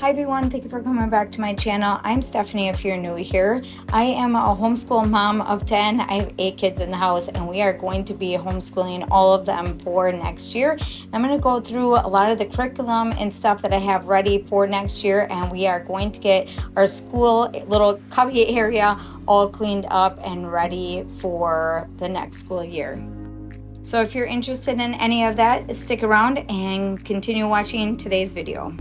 Hi everyone, thank you for coming back to my channel. I'm Stephanie if you're new here. I am a homeschool mom of 10. I have 8 kids in the house and we are going to be homeschooling all of them for next year. I'm going to go through a lot of the curriculum and stuff that I have ready for next year, and we are going to get our school little cubby area all cleaned up and ready for the next school year. So if you're interested in any of that, stick around and continue watching today's video.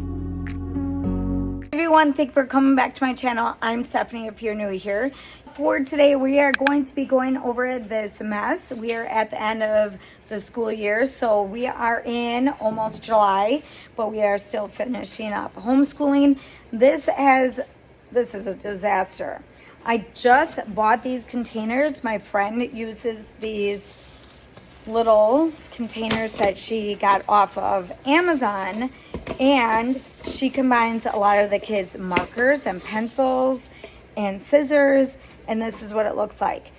Everyone, thank you for coming back to my channel. I'm Stephanie if you're new here. For today, we are going to be going over this mess. We are at the end of the school year, so we are in almost July, but we are still finishing up homeschooling. This is a disaster. I just bought these containers. My friend uses these little containers that she got off of Amazon, and she combines a lot of the kids' markers and pencils and scissors, and this is what it looks like.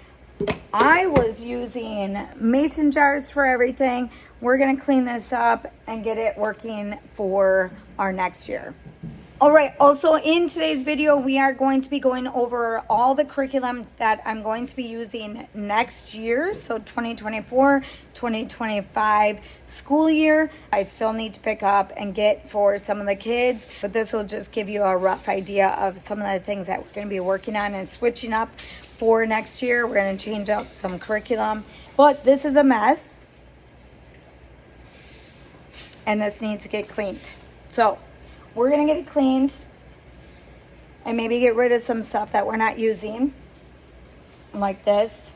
I was using mason jars for everything. We're gonna clean this up and get it working for our next year. All right, also in today's video, we are going to be going over all the curriculum that I'm going to be using next year. So 2024, 2025 school year. I still need to pick up and get for some of the kids, but this will just give you a rough idea of some of the things that we're gonna be working on and switching up for next year. We're gonna change up some curriculum, but this is a mess and this needs to get cleaned. So we're gonna get it cleaned and maybe get rid of some stuff that we're not using, like this.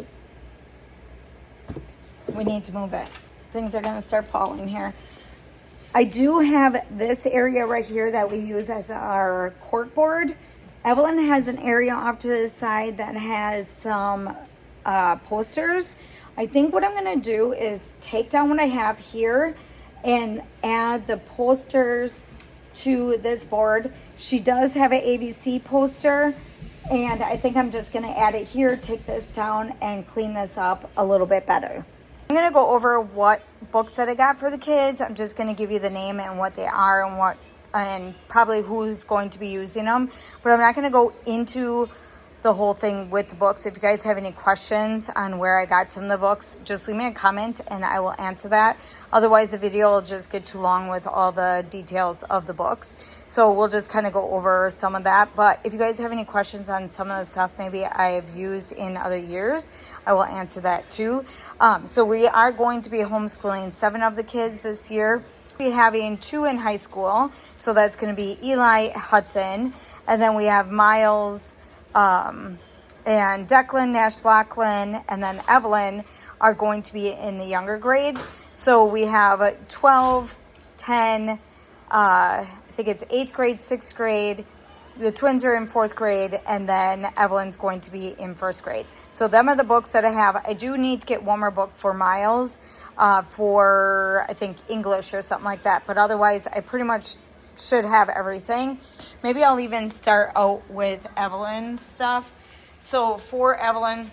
We need to move it. Things are gonna start falling here. I do have this area right here that we use as our cork board. Evelyn has an area off to the side that has some posters. I think what I'm gonna do is take down what I have here and add the posters to this board. She does have an ABC poster, and I think I'm just gonna add it here, take this down, and clean this up a little bit better. I'm gonna go over what books that I got for the kids. I'm just gonna give you the name and what they are and probably who's going to be using them, but I'm not gonna go into the whole thing with the books. If you guys have any questions on where I got some of the books, just leave me a comment and I will answer that. Otherwise, the video will just get too long with all the details of the books. So we'll just kind of go over some of that. But if you guys have any questions on some of the stuff maybe I've used in other years, I will answer that too. So we are going to be homeschooling 7 of the kids this year. We'll be having 2 in high school. So that's going to be Eli, Hudson, and then we have Miles, and Declan, Nash, Lachlan, and then Evelyn are going to be in the younger grades. So we have 12, 10, I think it's 8th grade, 6th grade. The twins are in 4th grade, and then Evelyn's going to be in 1st grade. So them are the books that I have. I do need to get one more book for Miles, for I think English or something like that. But otherwise, I pretty much should have everything. Maybe I'll even start out with Evelyn's stuff. So for Evelyn,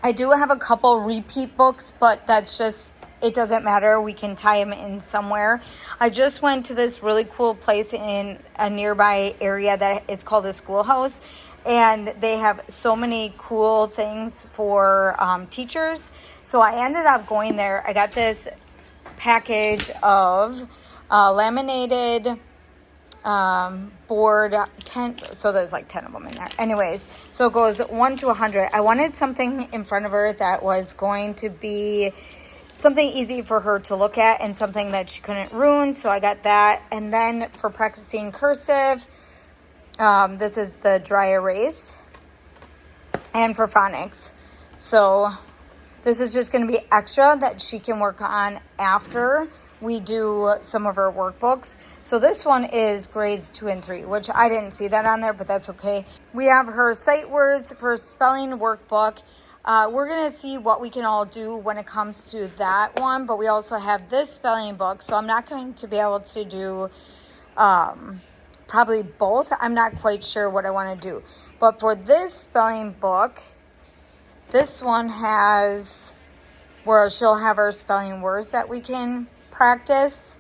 I do have a couple repeat books, but that's just, it doesn't matter. We can tie them in somewhere. I just went to this really cool place in a nearby area that is called the Schoolhouse, and they have so many cool things for teachers. So I ended up going there. I got this package of laminated board 10, so there's like 10 of them in there. Anyways, so it goes 1 to 100. I wanted something in front of her that was going to be something easy for her to look at and something that she couldn't ruin, so I got that. And then for practicing cursive, this is the dry erase, and for phonics. So this is just going to be extra that she can work on after we do some of her workbooks. So this one is grades 2 and 3, which I didn't see that on there, but that's okay. We have her sight words for spelling workbook. We're gonna see what we can all do when it comes to that one, but we also have this spelling book, so I'm not going to be able to do probably both. I'm not quite sure what I want to do, but for this spelling book, this one has where she'll have her spelling words that we can practice.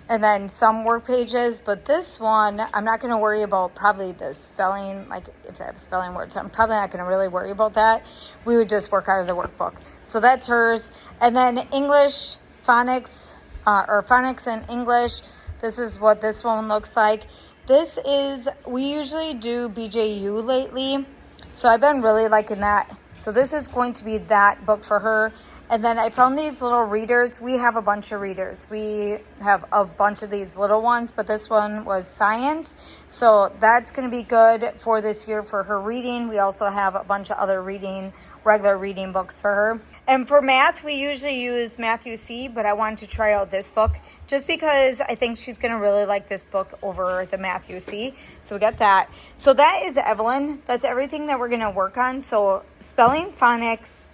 and then some work pages. But this one, I'm not going to worry about probably the spelling. Like if I have spelling words, I'm probably not going to really worry about that. We would just work out of the workbook. So that's hers. And then English, phonics, or phonics and English. This is what this one looks like. This is, we usually do BJU lately. So I've been really liking that. So this is going to be that book for her. And then I found these little readers. We have a bunch of readers. We have a bunch of these little ones, but this one was science. So that's going to be good for this year for her reading. We also have a bunch of other regular reading books for her. And for math, we usually use Matthew C, but I wanted to try out this book just because I think she's going to really like this book over the Matthew C. So we got that. So that is Evelyn. That's everything that we're going to work on. So spelling, phonics,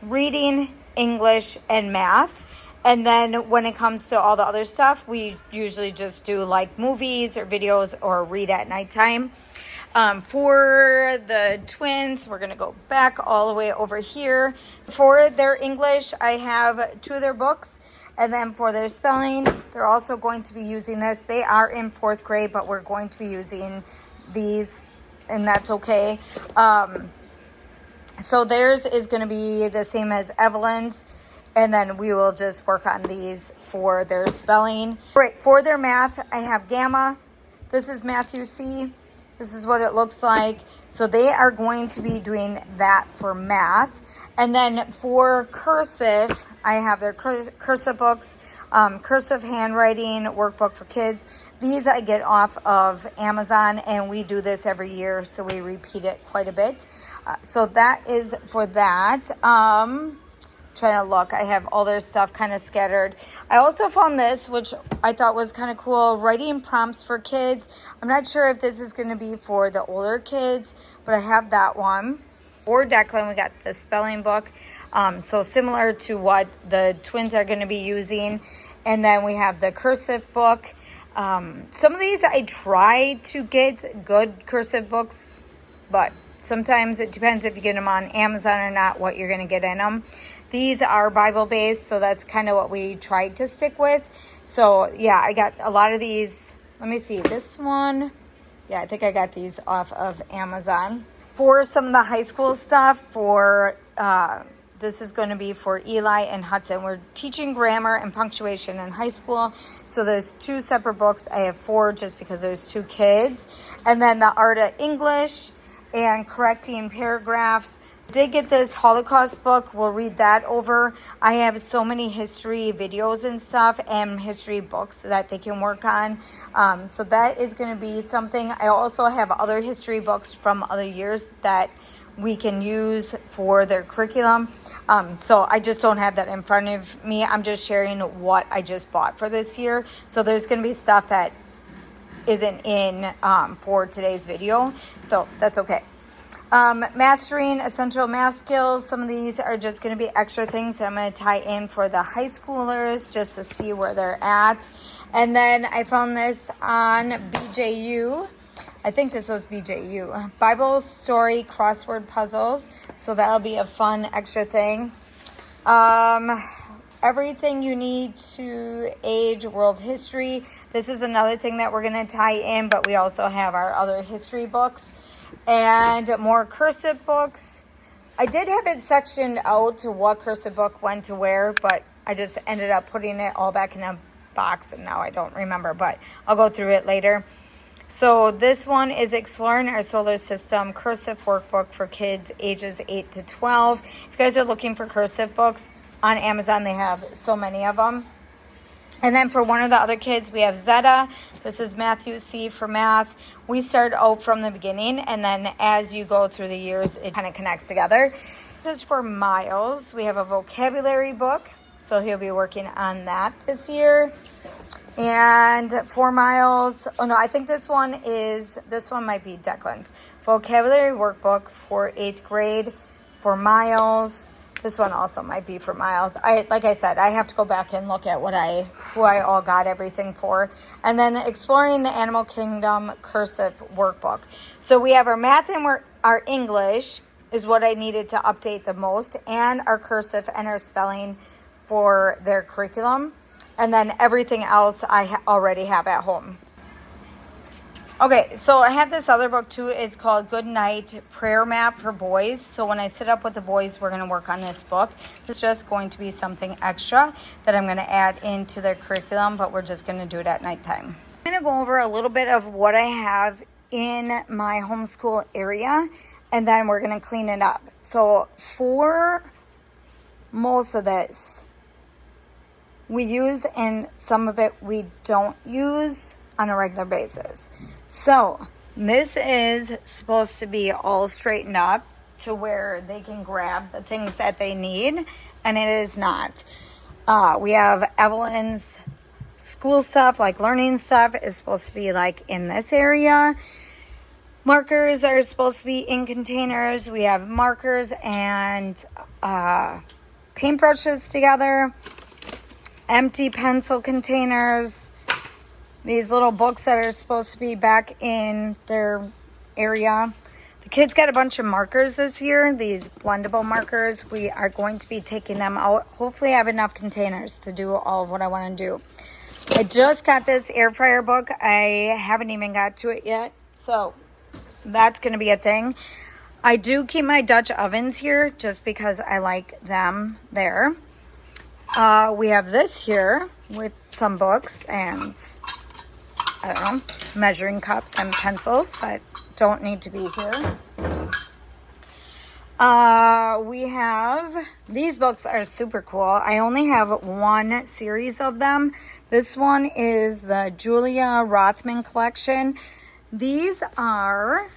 reading, English, and math. And then when it comes to all the other stuff, we usually just do like movies or videos or read at nighttime. For the twins, we're going to go back all the way over here. For their English, I have 2 of their books. And then for their spelling, they're also going to be using this. They are in 4th grade, but we're going to be using these, and that's okay. So theirs is going to be the same as Evelyn's. And then we will just work on these for their spelling. Right, for their math, I have Gamma. This is Matthew C. This is what it looks like. So they are going to be doing that for math. And then for cursive, I have their cursive books, cursive handwriting workbook for kids. These I get off of Amazon, and we do this every year, so we repeat it quite a bit. So that is for that. Trying to look, I have all their stuff kind of scattered. I also found this, which I thought was kind of cool, writing prompts for kids. I'm not sure if this is going to be for the older kids, but I have that one. For Declan, we got the spelling book, so similar to what the twins are going to be using. And then we have the cursive book. Some of these I try to get good cursive books, but sometimes it depends if you get them on Amazon or not, what you're going to get in them. These are Bible-based, so that's kind of what we tried to stick with. So, yeah, I got a lot of these. Let me see. This one, yeah, I think I got these off of Amazon. For some of the high school stuff, this is going to be for Eli and Hudson. We're teaching grammar and punctuation in high school. So there's 2 separate books. I have 4 just because there's 2 kids. And then the Art of English and correcting paragraphs. Did get this Holocaust book. We'll read that over. I have so many history videos and stuff and history books that they can work on. So that is going to be something. I also have other history books from other years that we can use for their curriculum. So I just don't have that in front of me. I'm just sharing what I just bought for this year. So there's going to be stuff that isn't in for today's video. So that's okay. Mastering essential math skills. Some of these are just going to be extra things that I'm going to tie in for the high schoolers just to see where they're at. And then I found this on BJU. I think this was BJU. Bible story crossword puzzles. So that'll be a fun extra thing. Everything you need to age world history. This is another thing that we're going to tie in, but we also have our other history books. And more cursive books. I did have it sectioned out to what cursive book went to where, but I just ended up putting it all back in a box, and now I don't remember, but I'll go through it later. So this one is Exploring Our Solar System, cursive workbook for kids ages 8 to 12. If you guys are looking for cursive books on Amazon, they have so many of them. And then for one of the other kids, we have Zeta. This is Matthew C for math. We start out from the beginning, and then as you go through the years, it kind of connects together. This is for Miles. We have a vocabulary book, so he'll be working on that this year. And for Miles, oh no, I think this one might be Declan's. Vocabulary workbook for 8th grade for Miles. This one also might be for Miles. Like I said, I have to go back and look at who I all got everything for. And then Exploring the Animal Kingdom cursive workbook. So we have our math and our English is what I needed to update the most, and our cursive and our spelling for their curriculum. And then everything else I already have at home. Okay, so I have this other book too. It's called Good Night Prayer Map for Boys. So when I sit up with the boys, we're going to work on this book. It's just going to be something extra that I'm going to add into their curriculum, but we're just going to do it at nighttime. I'm going to go over a little bit of what I have in my homeschool area, and then we're going to clean it up. So for most of this, we use, and some of it we don't use on a regular basis. So this is supposed to be all straightened up to where they can grab the things that they need, and it is not. We have Evelyn's school stuff, like learning stuff, is supposed to be like in this area. Markers are supposed to be in containers. We have markers and paintbrushes together, empty pencil containers. These little books that are supposed to be back in their area. The kids got a bunch of markers this year, these blendable markers. We are going to be taking them out. Hopefully I have enough containers to do all of what I want to do. I just got this air fryer book. I haven't even got to it yet. So that's going to be a thing. I do keep my Dutch ovens here just because I like them there. We have this here with some books and I don't know, measuring cups and pencils that don't need to be here. We have, these books are super cool. I only have one series of them. This one is the Julia Rothman collection. These are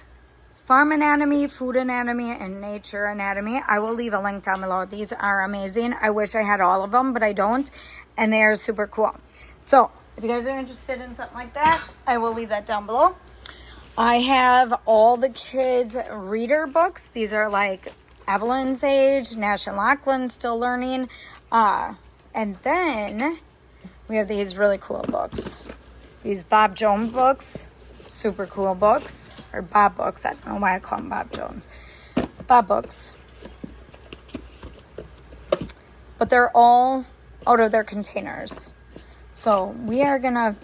Farm Anatomy, Food Anatomy, and Nature Anatomy. I will leave a link down below. These are amazing. I wish I had all of them, but I don't. And they are super cool. So if you guys are interested in something like that, I will leave that down below. I have all the kids' reader books. These are like Evelyn's age, Nash and Lachlan still learning. And then we have these really cool books. These Bob Jones books, super cool books. Or Bob books, I don't know why I call them Bob Jones. Bob books. But they're all out of their containers. So we are going to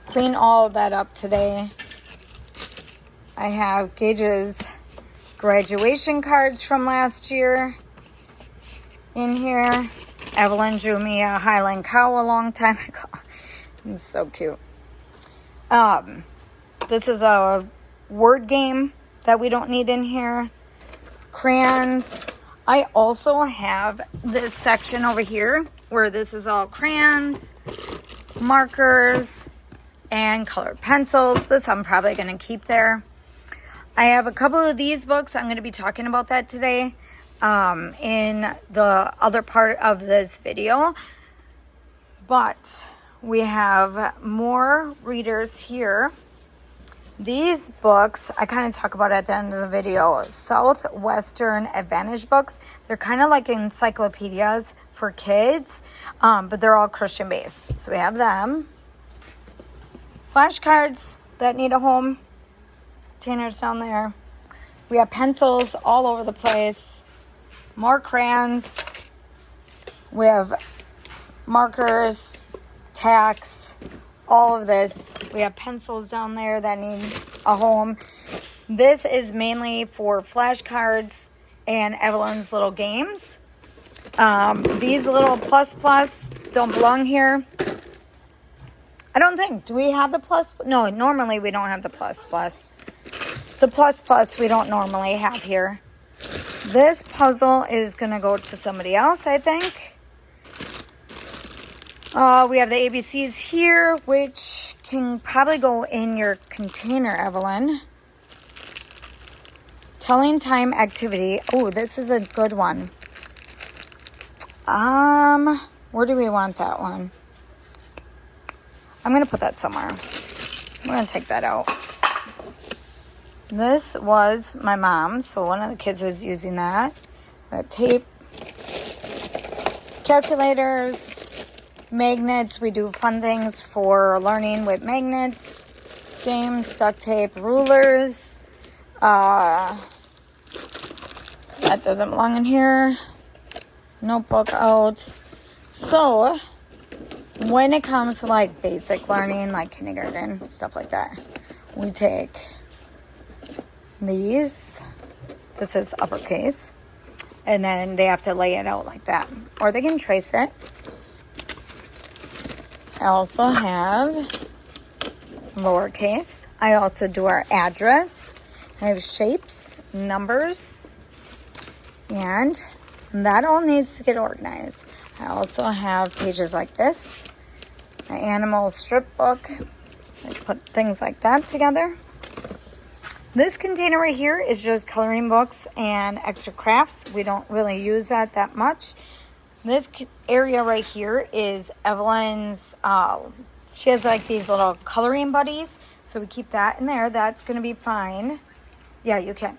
clean all of that up today. I have Gage's graduation cards from last year in here. Evelyn drew me a Highland cow a long time ago. It's so cute. This is a word game that we don't need in here. Crayons. I also have this section over here where this is all crayons, markers, and colored pencils. This I'm probably going to keep there. I have a couple of these books. I'm going to be talking about that today in the other part of this video. But we have more readers here. These books, I kind of talk about at the end of the video, Southwestern Advantage books. They're kind of like encyclopedias for kids, but they're all Christian based. So we have them. Flashcards that need a home. Containers down there. We have pencils all over the place. More crayons. We have markers, tacks, all of this. We have pencils down there that need a home. This is mainly for flashcards and Evelyn's little games. These little plus don't belong here. I don't think. Do we have the plus? No, normally we don't have the plus. The plus we don't normally have here. This puzzle is going to go to somebody else, I think. We have the ABCs here, which can probably go in your container, Evelyn. Telling time activity. Oh, this is a good one. Where do we want that one? I'm going to put that somewhere. I'm going to take that out. This was my mom's, so one of the kids was using that. Tape, calculators, magnets. We do fun things for learning with magnets, games, duct tape, rulers. That doesn't belong in here. Notebook out. So when it comes to like basic learning, like kindergarten, stuff like that, we take these. This is uppercase. And then they have to lay it out like that. Or they can trace it. I also have lowercase. I also do our address. I have shapes, numbers, and that all needs to get organized. I also have pages like this, an animal strip book. So I put things like that together. This container right here is just coloring books and extra crafts. We don't really use that much. This area right here is Evelyn's, she has like these little coloring buddies. So we keep that in there. That's going to be fine. Yeah, you can.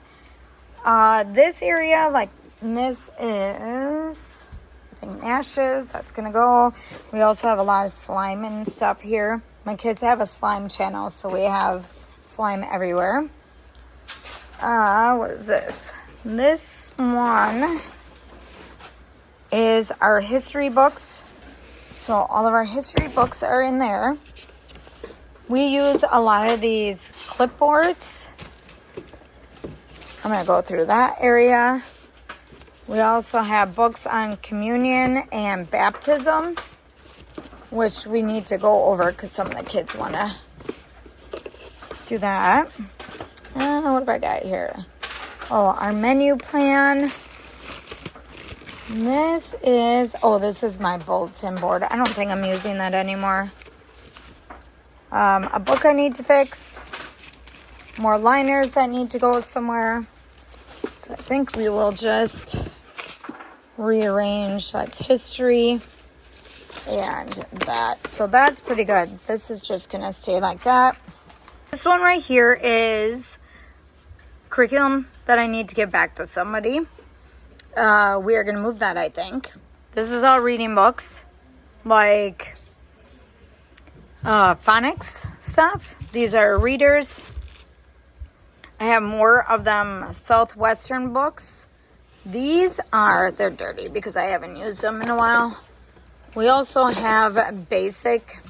This area, like this is, I think, ashes. That's going to go. We also have a lot of slime and stuff here. My kids have a slime channel, so we have slime everywhere. What is this? This one is our history books. So all of our history books are in there. We use a lot of these clipboards. I'm going to go through that area. We also have books on communion and baptism, which we need to go over because some of the kids want to do that. What have I got here? Oh, our menu plan. This is my bulletin board. I don't think I'm using that anymore. A book I need to fix. More liners that need to go somewhere. So I think we will just rearrange. That's history and that. So that's pretty good. This is just going to stay like that. This one right here is curriculum that I need to give back to somebody. We are going to move that, I think. This is all reading books, like phonics stuff. These are readers. I have more of them Southwestern books. They're dirty because I haven't used them in a while. We also have basic.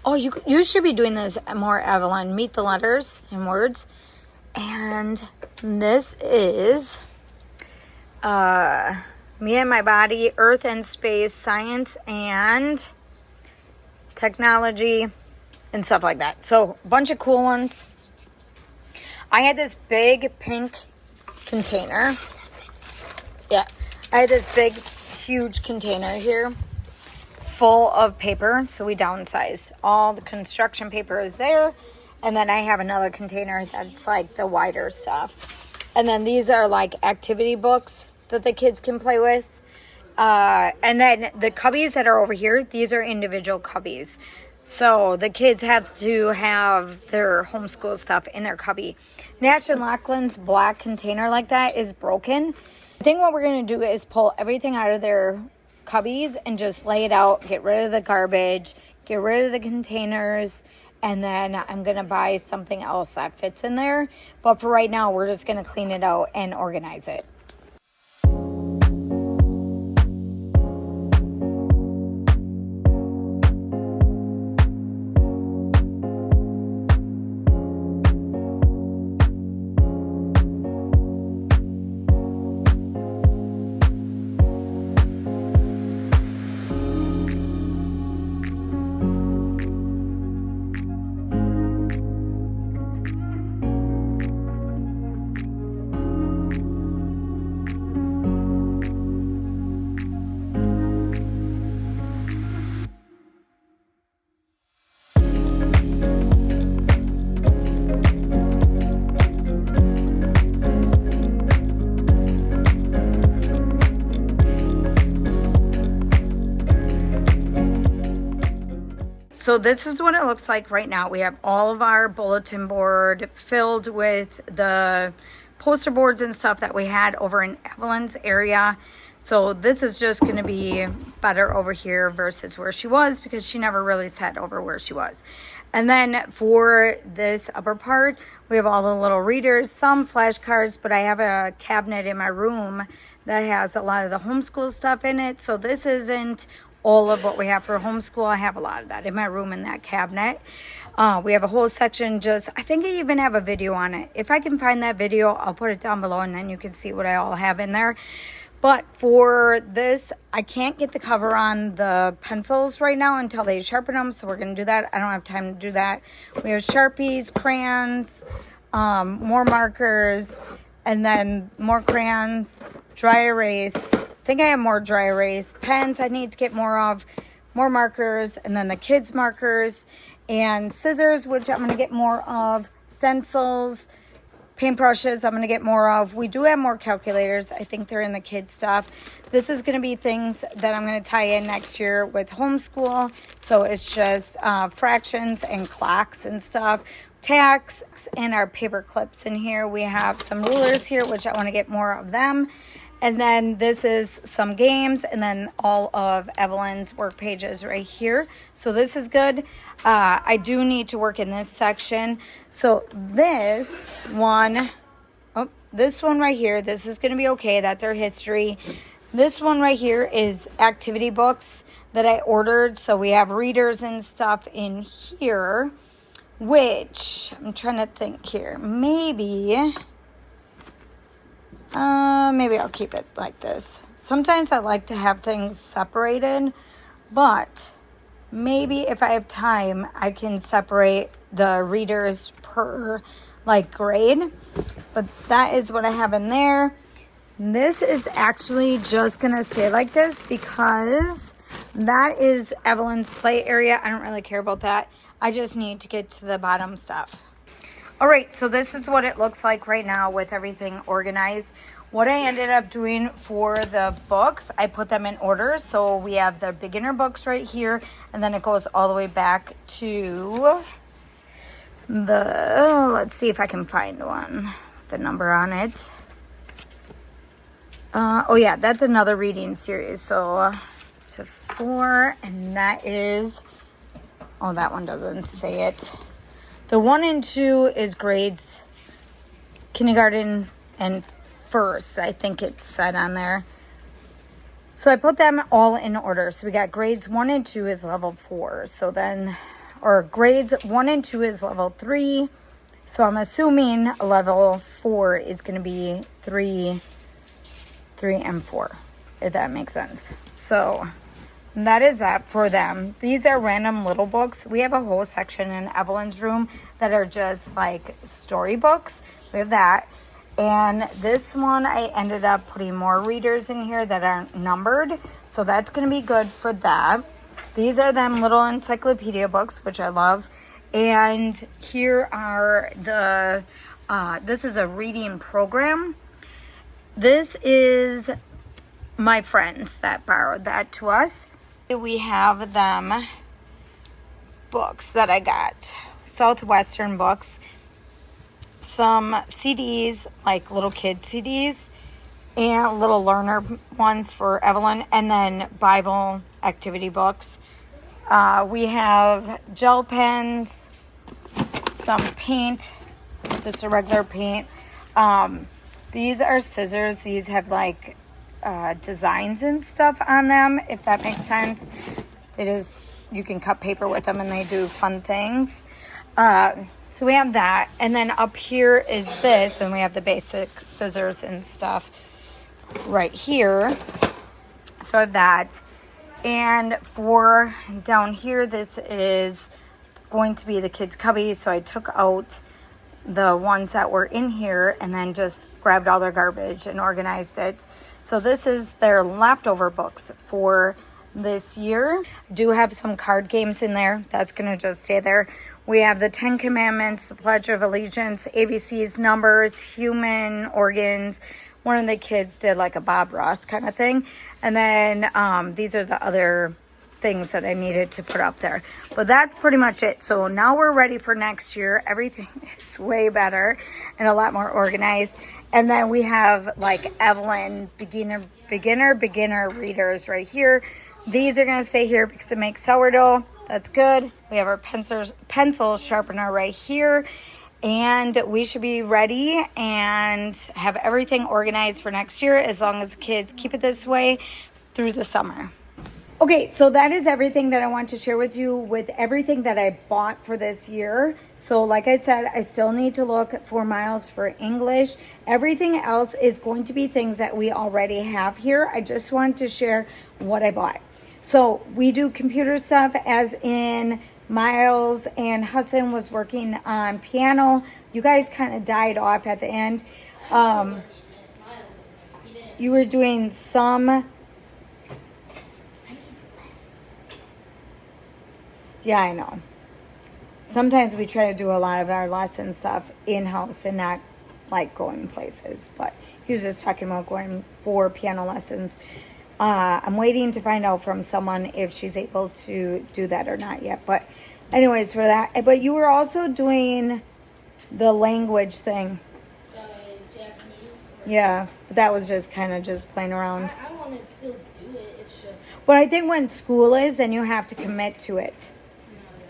Oh, you should be doing this more, Evelyn. Meet the letters and words. And this is Me and My Body, Earth and Space, Science and Technology, and stuff like that. So a bunch of cool ones. I had this big pink container. Yeah, I had this big, huge container here full of paper. So we downsized. All the construction paper is there. And then I have another container that's like the wider stuff. And then these are like activity books that the kids can play with. And then the cubbies that are over here, these are individual cubbies. So the kids have to have their homeschool stuff in their cubby. Nash and Lachlan's black container like that is broken. I think what we're going to do is pull everything out of their cubbies and just lay it out, get rid of the garbage, get rid of the containers, and then I'm going to buy something else that fits in there. But for right now, we're just going to clean it out and organize it. So this is what it looks like right now. We have all of our bulletin board filled with the poster boards and stuff that we had over in Evelyn's area. So this is just going to be better over here versus where she was, because she never really sat over where she was. And then for this upper part, we have all the little readers, some flashcards, but I have a cabinet in my room that has a lot of the homeschool stuff in it. So this isn't all of what we have for homeschool. I have a lot of that in my room in that cabinet. We have a whole section I think I even have a video on it. If I can find that video, I'll put it down below and then you can see what I all have in there. But for this, I can't get the cover on the pencils right now until they sharpen them. So we're going to do that. I don't have time to do that. We have Sharpies, crayons, more markers, and then more crayons, dry erase. I think I have more dry erase. Pens I need to get more of, more markers, and then the kids' markers, and scissors, which I'm going to get more of, stencils, paintbrushes I'm going to get more of. We do have more calculators. I think they're in the kids stuff. This is going to be things that I'm going to tie in next year with homeschool. So it's just fractions and clocks and stuff. Tacks and our paper clips in here. We have some rulers here, which I want to get more of them. And then this is some games, and then all of Evelyn's work pages right here. So this is good. I do need to work in this section. So this one right here, this is going to be okay. That's our history. This one right here is activity books that I ordered. So we have readers and stuff in here, which I'm trying to think here. Maybe I'll keep it like this. Sometimes I like to have things separated, but maybe if I have time, I can separate the readers per grade. But that is what I have in there. This is actually just gonna stay like this because that is Evelyn's play area. I don't really care about that. I just need to get to the bottom stuff. All right, so this is what it looks like right now with everything organized. What I ended up doing for the books, I put them in order. So we have the beginner books right here, and then it goes all the way back to let's see if I can find one, the number on it. Oh yeah, that's another reading series. So to 4, and that is, oh, that one doesn't say it. The 1 and 2 is grades kindergarten and first, I think it said on there. So I put them all in order. So we got grades 1 and 2 is level 4. So then, or grades 1 and 2 is level 3. So I'm assuming level 4 is going to be 3 and 4, if that makes sense. So that is that for them. These are random little books. We have a whole section in Evelyn's room that are just like storybooks. We have that. And this one, I ended up putting more readers in here that aren't numbered. So that's going to be good for that. These are them little encyclopedia books, which I love. And here are the, this is a reading program. This is my friends that borrowed that to us. We have them books that I got. Southwestern books. Some CDs, like little kid CDs, and little learner ones for Evelyn, and then Bible activity books. We have gel pens, some paint, just a regular paint. These are scissors. These have like designs and stuff on them, if that makes sense. It is, you can cut paper with them and they do fun things. So we have that, and then up here is this, and we have the basic scissors and stuff right here. So I have that. And for down here, this is going to be the kids' cubby. So I took out the ones that were in here and then just grabbed all their garbage and organized it. So this is their leftover books for this year. I do have some card games in there. That's going to just stay there. We have the 10 Commandments, the Pledge of Allegiance, ABCs, numbers, human organs. One of the kids did like a Bob Ross kind of thing. And then these are the other things that I needed to put up there. But that's pretty much it. So now we're ready for next year. Everything is way better and a lot more organized. And then we have like Evelyn beginner beginner readers right here. These are going to stay here because it makes sourdough. That's good. We have our pencil sharpener right here. And we should be ready and have everything organized for next year as long as the kids keep it this way through the summer. Okay, so that is everything that I want to share with you with everything that I bought for this year. So like I said, I still need to look for miles for English. Everything else is going to be things that we already have here. I just wanted to share what I bought. So we do computer stuff, as in Miles and Hudson was working on piano. You guys kind of died off at the end. You were doing some... Yeah, I know. Sometimes we try to do a lot of our lesson stuff in-house and not like going places. But he was just talking about going for piano lessons. I'm waiting to find out from someone if she's able to do that or not yet. But anyways, for that. But you were also doing the language thing. Japanese. Yeah, but that was just kind of just playing around. I want to still do it. It's just... But I think when school is, then you have to commit to it.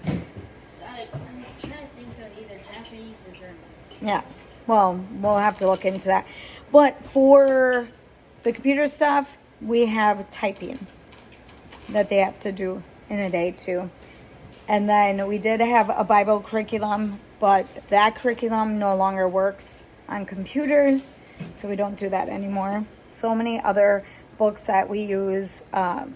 I'm trying to think of either Japanese or German. Yeah, well, we'll have to look into that. But for the computer stuff, we have typing that they have to do in a day too. And then we did have a Bible curriculum, but that curriculum no longer works on computers, so we don't do that anymore. So many other books that we use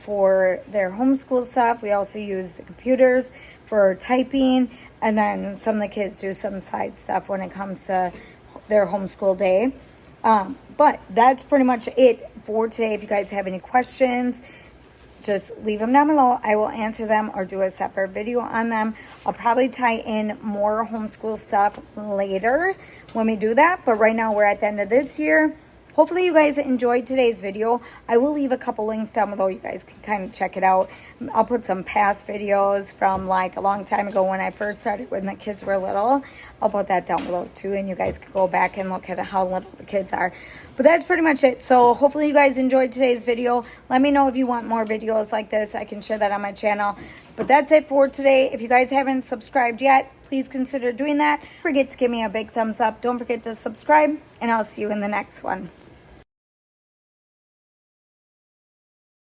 for their homeschool stuff. We also use the computers for typing, and then some of the kids do some side stuff when it comes to their homeschool day. But that's pretty much it for today. If you guys have any questions, just leave them down below. I will answer them or do a separate video on them. I'll probably tie in more homeschool stuff later when we do that. But right now we're at the end of this year. Hopefully you guys enjoyed today's video. I will leave a couple links down below. You guys can kind of check it out. I'll put some past videos from like a long time ago when I first started when the kids were little. I'll put that down below too, and you guys can go back and look at how little the kids are. But that's pretty much it. So hopefully you guys enjoyed today's video. Let me know if you want more videos like this. I can share that on my channel. But that's it for today. If you guys haven't subscribed yet, please consider doing that. Don't forget to give me a big thumbs up. Don't forget to subscribe, and I'll see you in the next one.